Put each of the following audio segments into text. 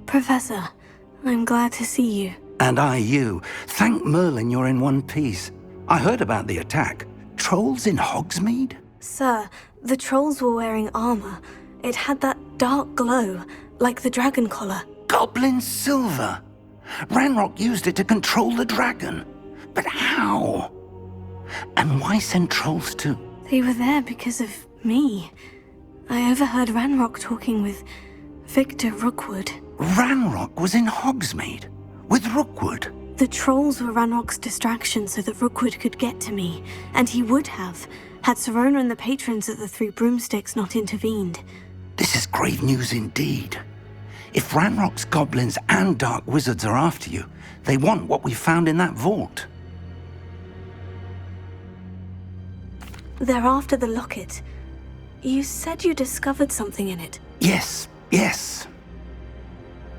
Professor, I'm glad to see you. And I you. Thank Merlin you're in one piece. I heard about the attack. Trolls in Hogsmeade? Sir, the trolls were wearing armor. It had that dark glow, like the dragon collar. Goblin silver! Ranrock used it to control the dragon. But how? And why send trolls too? They were there because of me. I overheard Ranrock talking with Victor Rookwood. Ranrock was in Hogsmeade? With Rookwood? The trolls were Ranrock's distraction so that Rookwood could get to me, and he would have, had Serona and the patrons at the Three Broomsticks not intervened. This is grave news indeed. If Ranrock's goblins and dark wizards are after you, they want what we found in that vault. They're after the locket. You said you discovered something in it. Yes.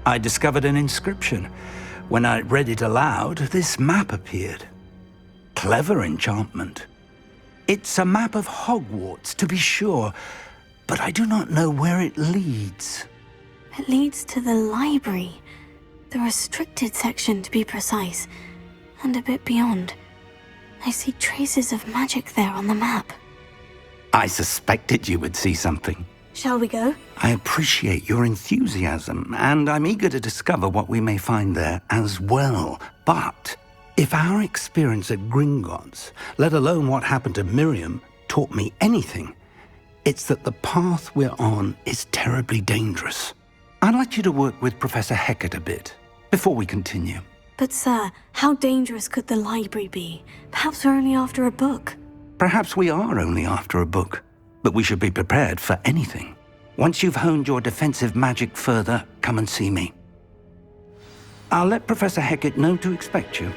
I discovered an inscription. When I read it aloud, this map appeared. Clever enchantment. It's a map of Hogwarts, to be sure, but I do not know where it leads. It leads to the library. The restricted section, to be precise, and a bit beyond. I see traces of magic there on the map. I suspected you would see something. Shall we go? I appreciate your enthusiasm, and I'm eager to discover what we may find there as well. But if our experience at Gringotts, let alone what happened to Miriam, taught me anything, it's that the path we're on is terribly dangerous. I'd like you to work with Professor Hecat a bit, before we continue. But sir, how dangerous could the library be? Perhaps we're only after a book. Perhaps we are only after a book, but we should be prepared for anything. Once you've honed your defensive magic further, come and see me. I'll let Professor Hecat know to expect you.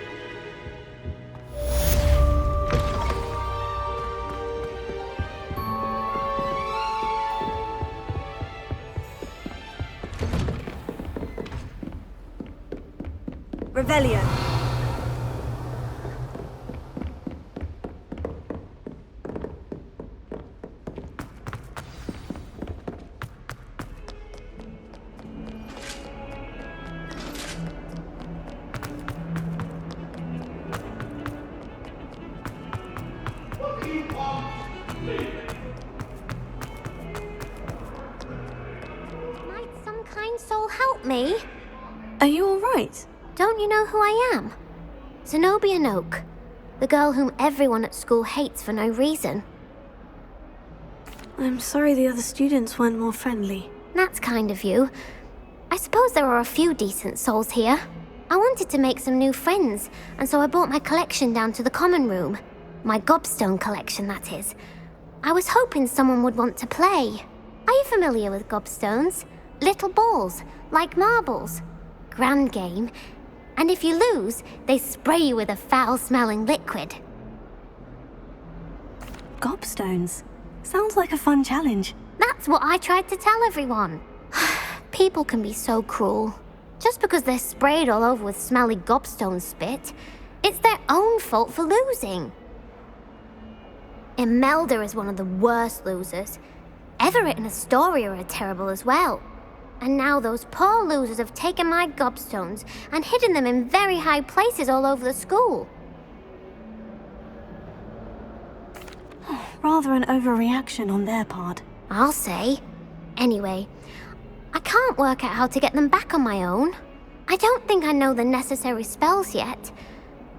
Revelio. Might some kind soul help me? Are you all right? Don't you know who I am? Zenobia Noak, the girl whom everyone at school hates for no reason. I'm sorry the other students weren't more friendly. That's kind of you. I suppose there are a few decent souls here. I wanted to make some new friends, and so I brought my collection down to the common room. My Gobstone collection, that is. I was hoping someone would want to play. Are you familiar with Gobstones? Little balls, like marbles. Grand game. And if you lose, they spray you with a foul-smelling liquid. Gobstones? Sounds like a fun challenge. That's what I tried to tell everyone. People can be so cruel. Just because they're sprayed all over with smelly gobstone spit, it's their own fault for losing. Imelda is one of the worst losers. Everett and Astoria are terrible as well. And now those poor losers have taken my gobstones and hidden them in very high places all over the school. Rather an overreaction on their part. I'll say. Anyway, I can't work out how to get them back on my own. I don't think I know the necessary spells yet.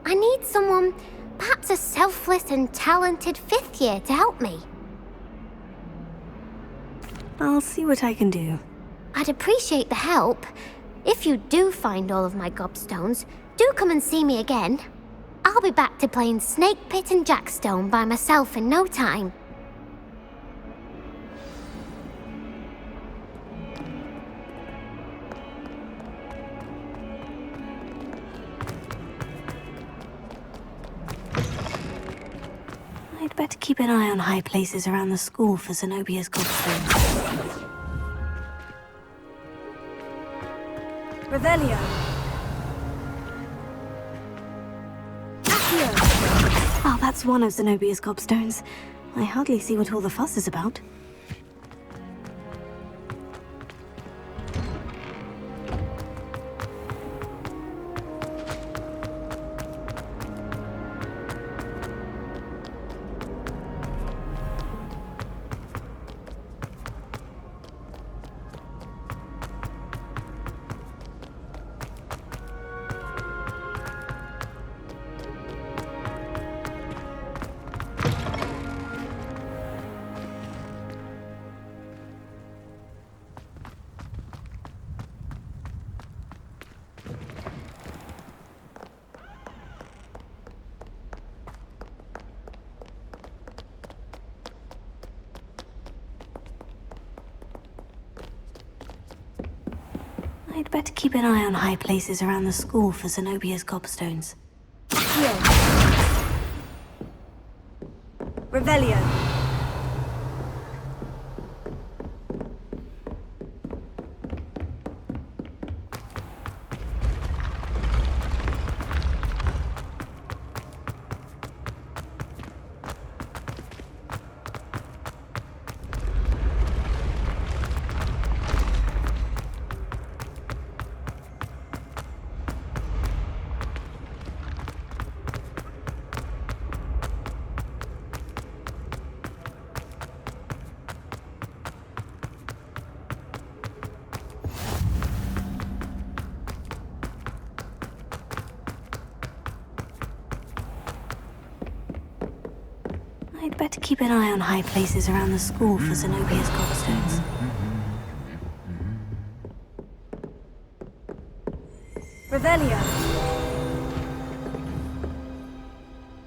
I need someone, perhaps a selfless and talented fifth year to help me. I'll see what I can do. I'd appreciate the help. If you do find all of my gobstones, do come and see me again. I'll be back to playing Snake Pit and Jackstone by myself in no time. I'd better keep an eye on high places around the school for Zenobia's gobstones. Revelio. Accio. Oh, that's one of Zenobia's gobstones. I hardly see what all the fuss is about. I'd better keep an eye on high places around the school for Zenobia's gobstones. Revelio. I'd better keep an eye on high places around the school for Zenobia's gobstones. Revelio.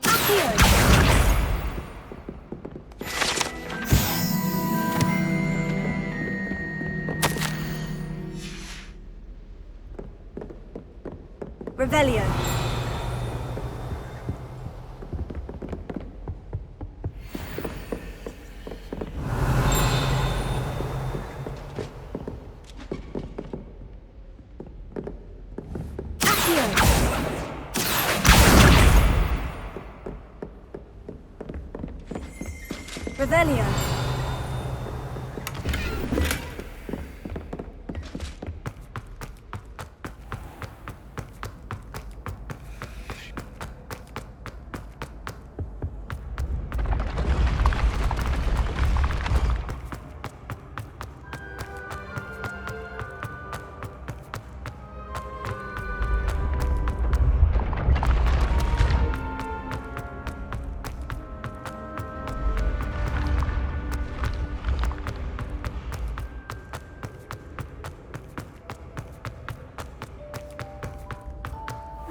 Accio. Revelio. Revelio.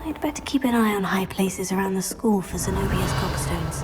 I'd better keep an eye on high places around the school for Zenobia's gobstones.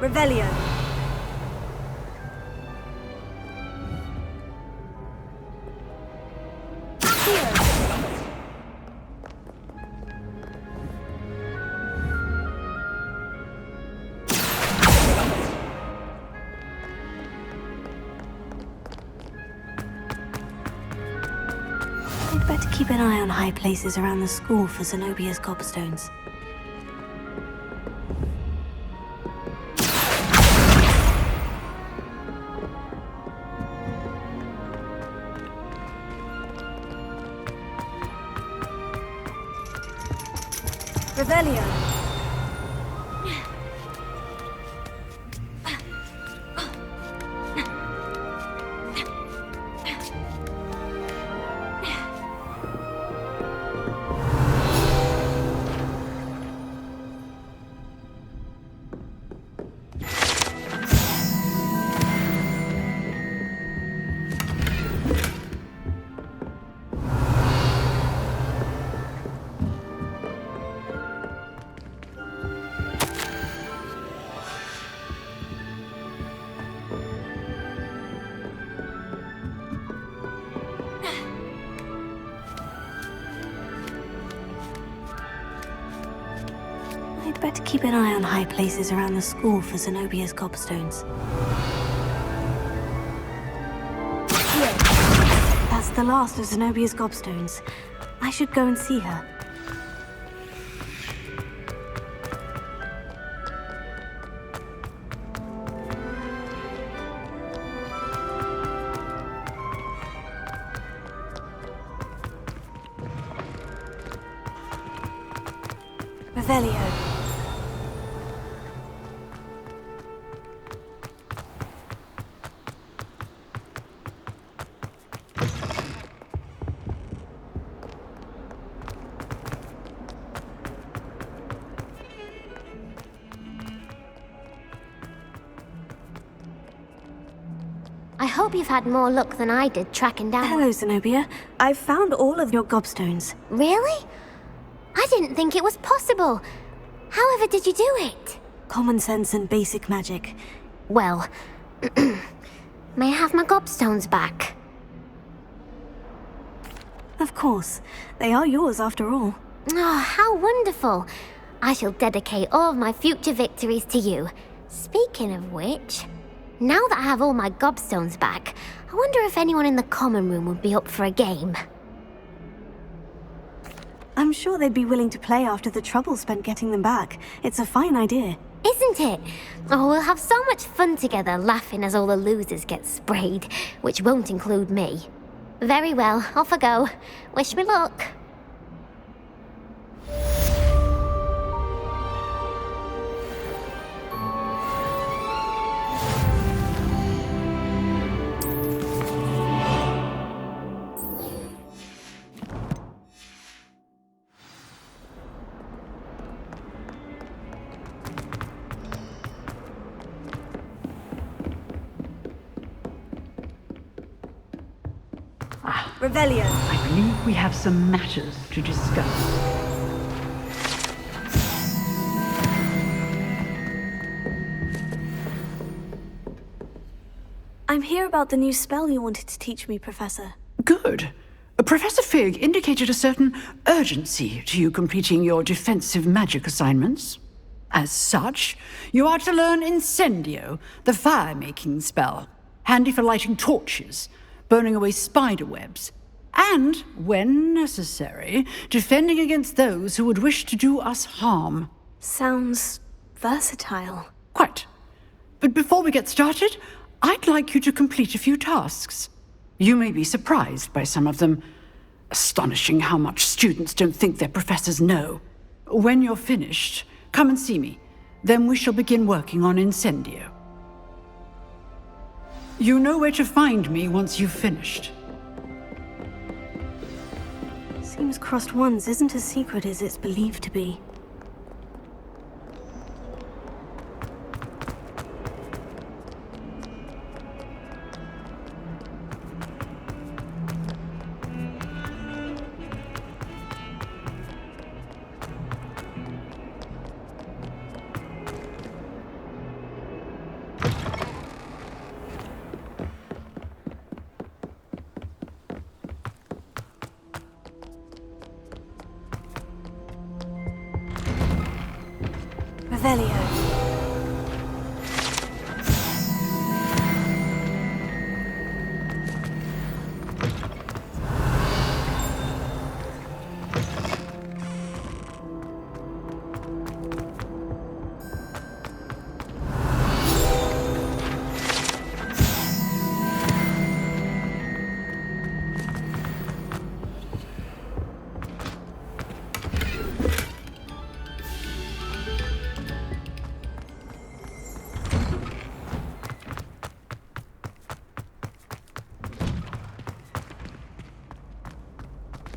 Revelio. Accio. I'd better keep an eye on high places around the school for Zenobia's gobstones. Revelio. I'd better keep an eye on high places around the school for Zenobia's gobstones. That's the last of Zenobia's gobstones. I should go and see her. Revelio. hope you've had more luck than I did tracking down... Hello, Zenobia. I've found all of your gobstones. Really? I didn't think it was possible. However did you do it? Common sense and basic magic. Well, may I have my gobstones back? Of course. They are yours after all. Oh, how wonderful. I shall dedicate all of my future victories to you. Speaking of which, now that I have all my gobstones back, I wonder if anyone in the common room would be up for a game. I'm sure they'd be willing to play after the trouble spent getting them back. It's a fine idea. Isn't it? Oh, we'll have so much fun together, laughing as all the losers get sprayed, which won't include me. Very well, off I go. Wish me luck. Revelio. I believe we have some matters to discuss. I'm here about the new spell you wanted to teach me, Professor. Good. Professor Fig indicated a certain urgency to you completing your defensive magic assignments. As such, you are to learn Incendio, the fire-making spell, handy for lighting torches, burning away spider webs, and, when necessary, defending against those who would wish to do us harm. Sounds versatile. Quite. But before we get started, I'd like you to complete a few tasks. You may be surprised by some of them. Astonishing how much students don't think their professors know. When you're finished, come and see me. Then we shall begin working on Incendio. You know where to find me once you've finished. Seems Crossed Wands isn't as secret as it's believed to be. Revelio.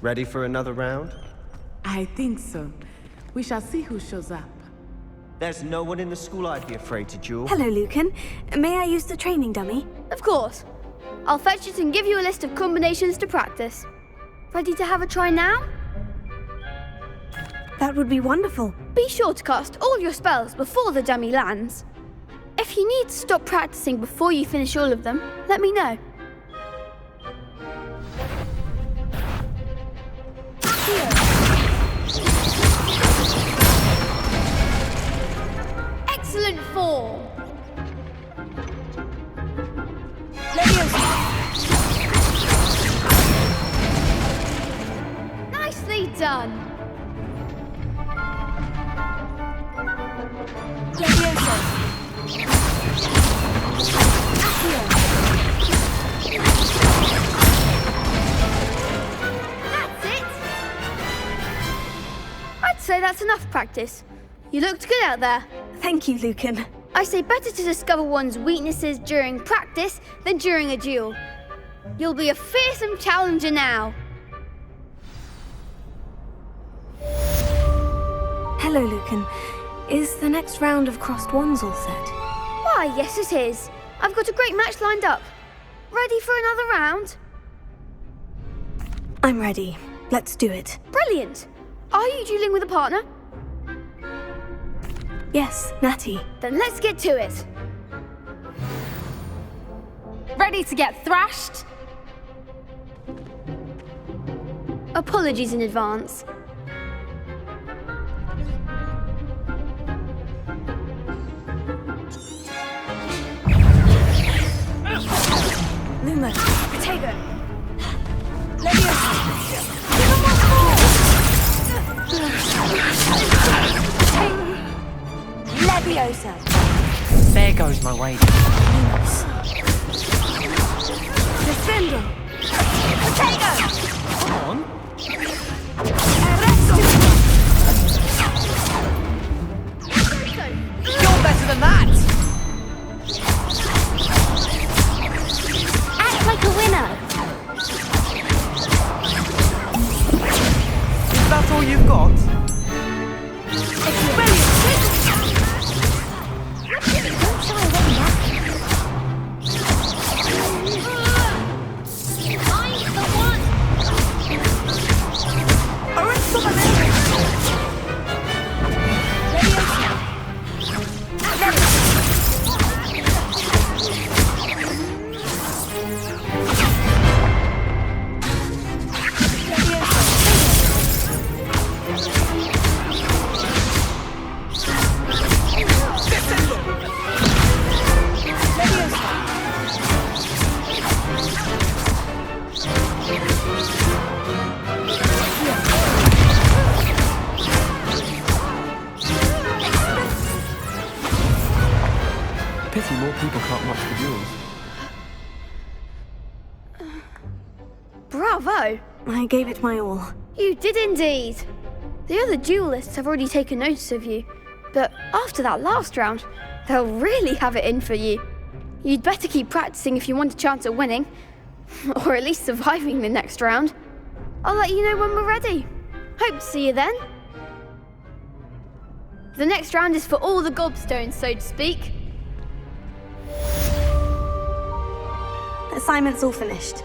Ready for another round? I think so. We shall see who shows up. There's no one in the school I'd be afraid to duel. Hello, Lucan. May I use the training dummy? Of course. I'll fetch it and give you a list of combinations to practice. Ready to have a try now? That would be wonderful. Be sure to cast all your spells before the dummy lands. If you need to stop practicing before you finish all of them, let me know. Excellent form! Nicely done! That's it! I'd say that's enough practice. You looked good out there. Thank you, Lucan. I say better to discover one's weaknesses during practice than during a duel. You'll be a fearsome challenger now. Hello, Lucan. Is the next round of Crossed Wands all set? Why, yes it is. I've got a great match lined up. Ready for another round? I'm ready. Let's do it. Brilliant! Are you dueling with a partner? Yes, Natty. Then let's get to it. Ready to get thrashed? Apologies in advance. Lumos. Potato. Leviosa. There goes my way. Defendo. Potato! Come on. You're better than that! Act like a winner. Is that all you've got? Don't shy away, Nat. I'm the one. Pity more people can't watch the duels. Bravo! I gave it my all. You did indeed. The other duelists have already taken notice of you, but after that last round, they'll really have it in for you. You'd better keep practicing if you want a chance at winning, or at least surviving the next round. I'll let you know when we're ready. Hope to see you then. The next round is for all the Gobstones, so to speak. Assignment's all finished.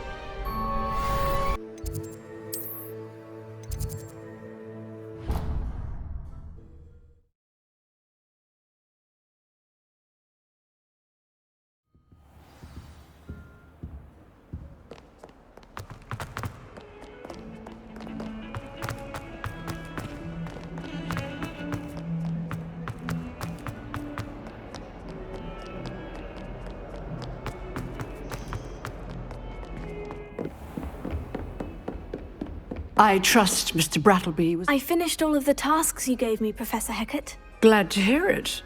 I trust Mr. Brattleby was I finished all of the tasks you gave me, Professor Hecat. glad to hear it.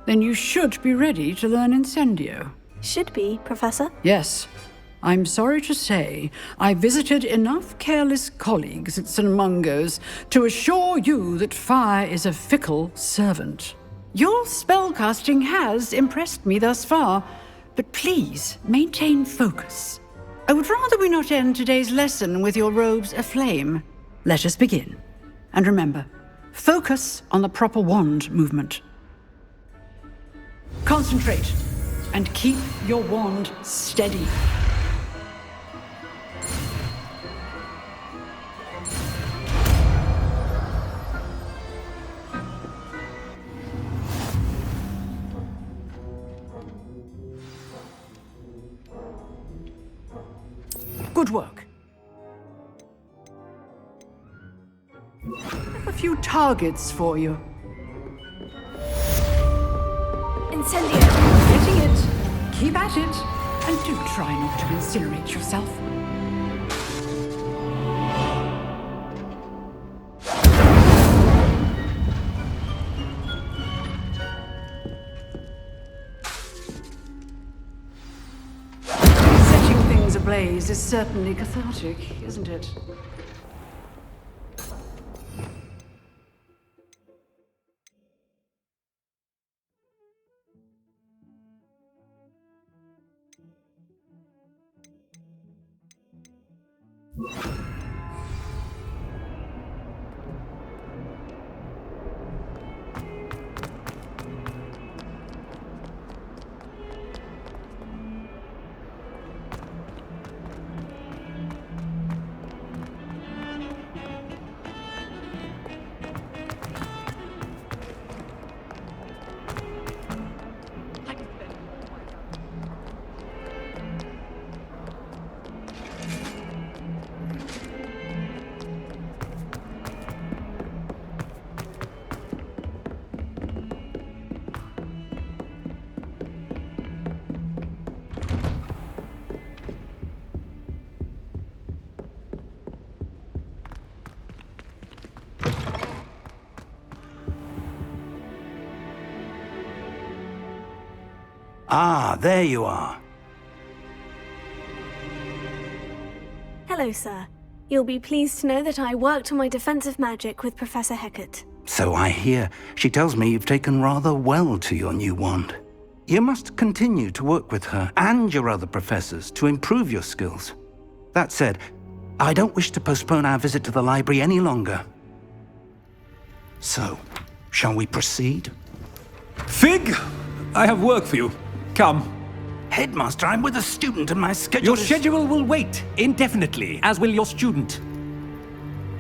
Then you should be ready to learn Incendio. Should be, Professor. Yes. I'm sorry to say, I visited enough careless colleagues at St. Mungo's to assure you that fire is a fickle servant. Your spellcasting has impressed me thus far, but please maintain focus. I would rather we not end today's lesson with your robes aflame. Let us begin. And remember, focus on the proper wand movement. Concentrate and keep your wand steady. Good work. I have a few targets for you. Incendio. Getting it. Keep at it. And do try not to incinerate yourself. Setting things ablaze is certainly cathartic, isn't it? Ah, there you are. Hello, sir. You'll be pleased to know that I worked on my defensive magic with Professor Hecat. So I hear. She tells me you've taken rather well to your new wand. You must continue to work with her and your other professors to improve your skills. That said, I don't wish to postpone our visit to the library any longer. So, shall we proceed? Fig! I have work for you. Come. Headmaster, I'm with a student and my schedule Your is... schedule will wait indefinitely, as will your student.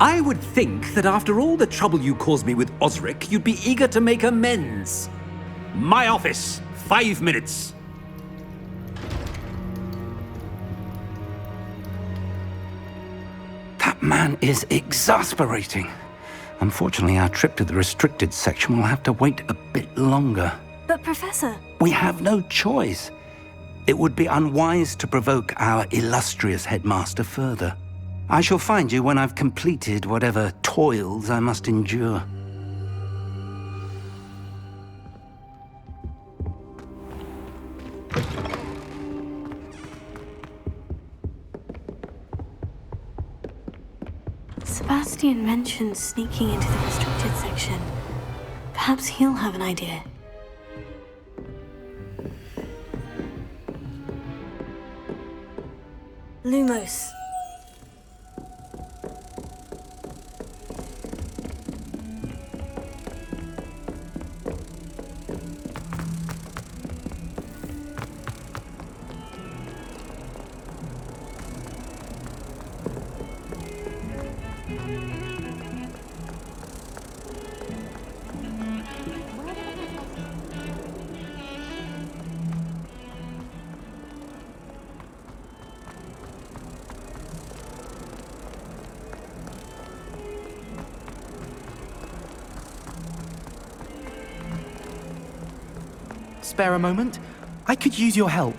I would think that after all the trouble you caused me with Osric, you'd be eager to make amends. My office, 5 minutes. That man is exasperating. Unfortunately, our trip to the restricted section will have to wait a bit longer. But, Professor... We have no choice. It would be unwise to provoke our illustrious headmaster further. I shall find you when I've completed whatever toils I must endure. Sebastian mentioned sneaking into the restricted section. Perhaps he'll have an idea. Lumos. Spare a moment? I could use your help.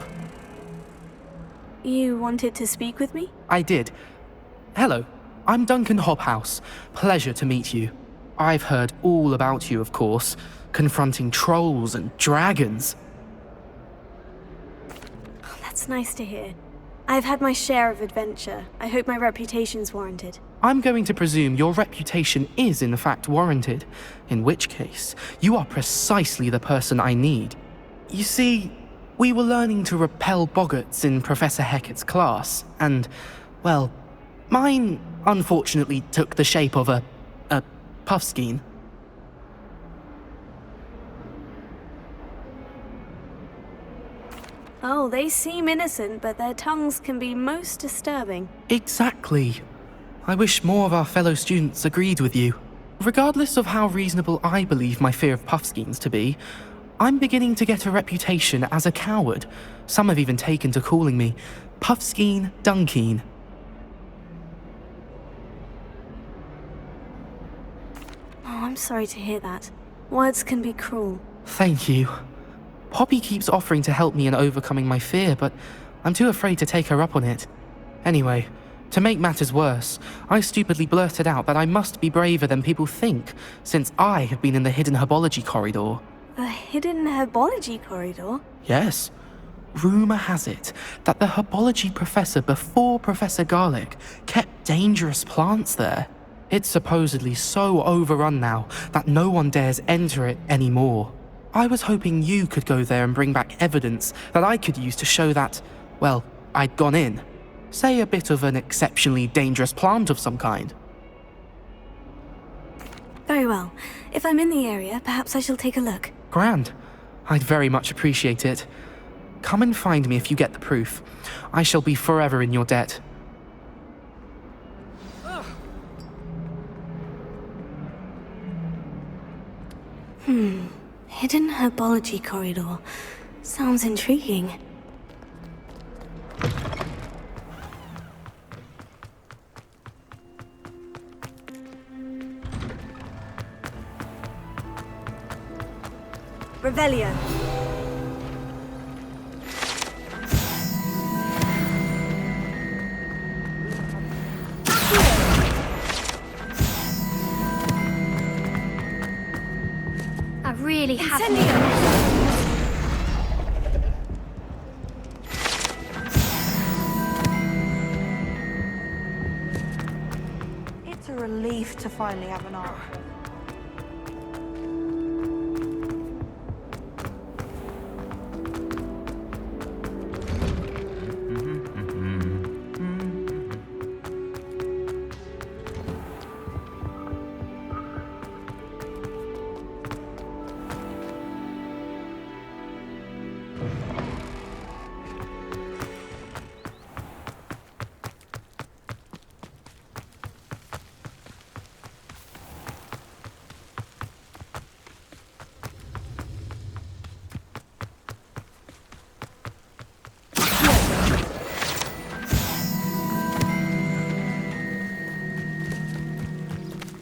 You wanted to speak with me? I did. Hello, I'm Duncan Hobhouse. Pleasure to meet you. I've heard all about you, of course, confronting trolls and dragons. Oh, that's nice to hear. I've had my share of adventure. I hope my reputation's warranted. I'm going to presume your reputation is in fact warranted, in which case, you are precisely the person I need. You see, we were learning to repel boggarts in Professor Hecat's class, and, well, mine unfortunately took the shape of a puffskein. Oh, they seem innocent, but their tongues can be most disturbing. Exactly. I wish more of our fellow students agreed with you. Regardless of how reasonable I believe my fear of puffskeins to be, I'm beginning to get a reputation as a coward. Some have even taken to calling me Puffskeen Dunkeen. Oh, I'm sorry to hear that. Words can be cruel. Thank you. Poppy keeps offering to help me in overcoming my fear, but I'm too afraid to take her up on it. Anyway, to make matters worse, I stupidly blurted out that I must be braver than people think, since I have been in the hidden herbology corridor. The hidden herbology corridor? Yes. Rumour has it that the herbology professor before Professor Garlic kept dangerous plants there. It's supposedly so overrun now that no one dares enter it anymore. I was hoping you could go there and bring back evidence that I could use to show that, well, I'd gone in. Say a bit of an exceptionally dangerous plant of some kind. Very well. If I'm in the area, perhaps I shall take a look. Grand. I'd very much appreciate it. Come and find me if you get the proof. I shall be forever in your debt. Hidden herbology corridor. Sounds intriguing. Revelio. I really have. relief to finally have an arc.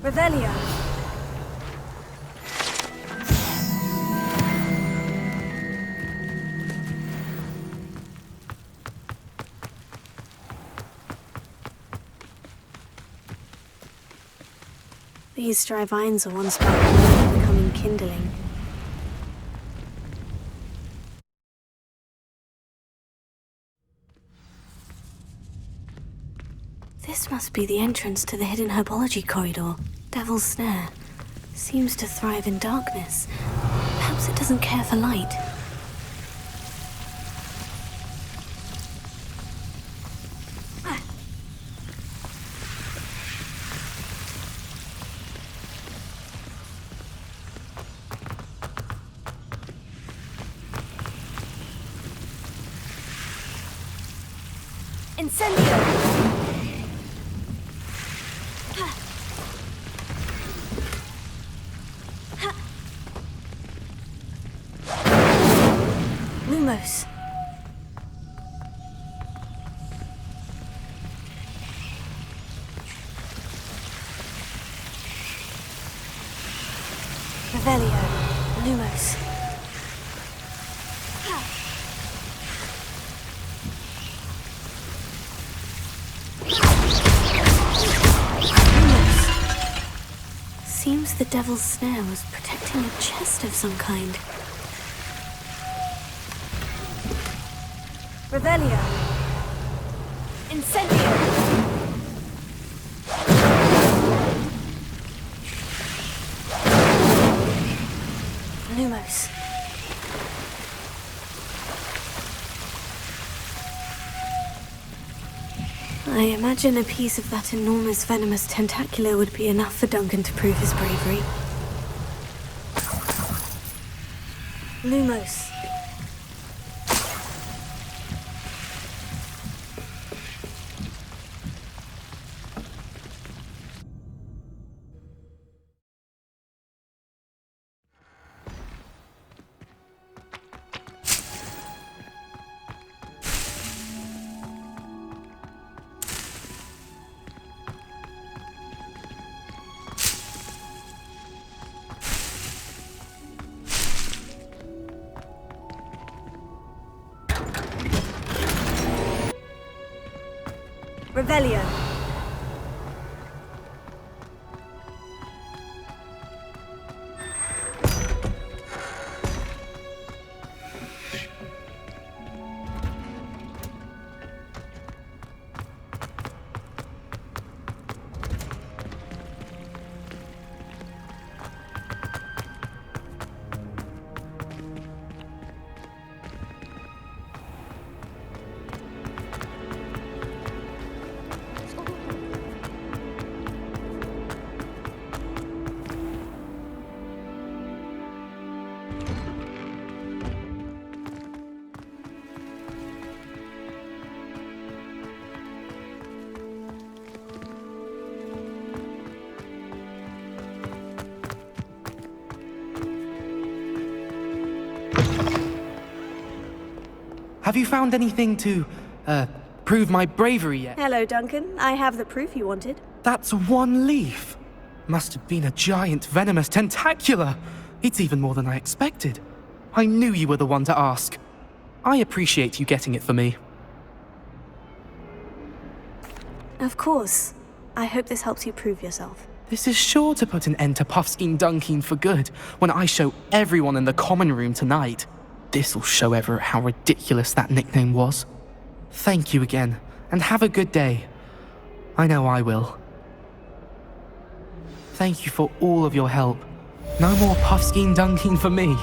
Revelio. These dry vines are one spark away becoming kindling. This must be the entrance to the hidden herbology corridor. Devil's Snare. Seems to thrive in darkness. Perhaps it doesn't care for light. Incendio! Lumos. Revelio. Lumos. Seems the Devil's Snare was protecting a chest of some kind. Revelio. Incendio. Lumos. I imagine a piece of that enormous venomous tentacular would be enough for Duncan to prove his bravery. Lumos. Revelio. Have you found anything to, prove my bravery yet? Hello, Duncan. I have the proof you wanted. That's one leaf. Must have been a giant venomous tentacula. It's even more than I expected. I knew you were the one to ask. I appreciate you getting it for me. Of course. I hope this helps you prove yourself. This is sure to put an end to Puffskein Dunkeen for good when I show everyone in the common room tonight. This'll show Everett how ridiculous that nickname was. Thank you again, and have a good day. I know I will. Thank you for all of your help. No more puffskein dunking for me.